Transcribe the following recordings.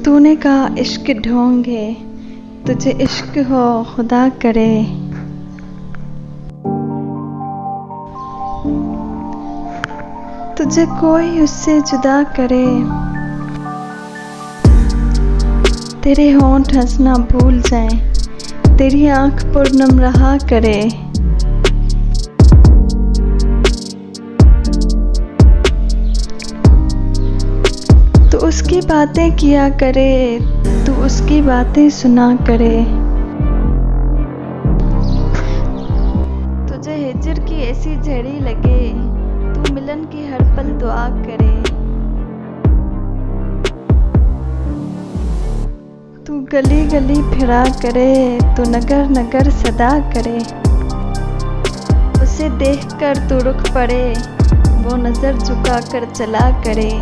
तूने कहा इश्क ढोंग है, तुझे इश्क हो खुदा करे। तुझे कोई उससे जुदा करे, तेरे होंठ हंसना भूल जाएं, तेरी आंख पूर्णम रहा करे। तू उसकी बातें किया करे, तू उसकी बातें सुना करे। तुझे हिज्र की ऐसी झड़ी लगे, तू मिलन की हर पल दुआ करे। तू गली गली फिरा करे, तू नगर नगर सदा करे। उसे देखकर तू रुक पड़े, वो नजर झुका कर चला करे।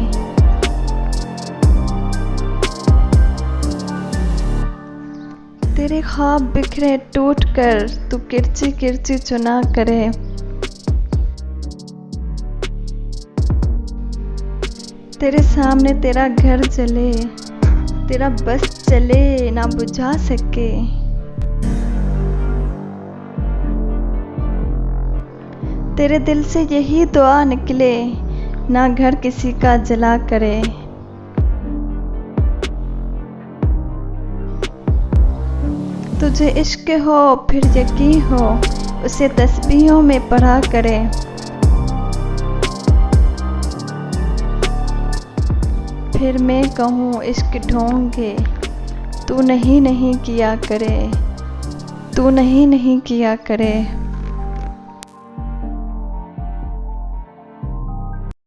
तेरे ख्वाब बिखरे टूट कर, तू किरची किरची चुना करे। तेरे सामने तेरा घर जले, तेरा बस चले ना बुझा सके। तेरे दिल से यही दुआ निकले, ना घर किसी का जला करे। तुझे इश्क हो फिर यकीन हो, उसे तस्बीहों में पढ़ा करे। फिर मैं कहूँ इश्क ढोंग है, तू नहीं किया करे, तू नहीं किया करे।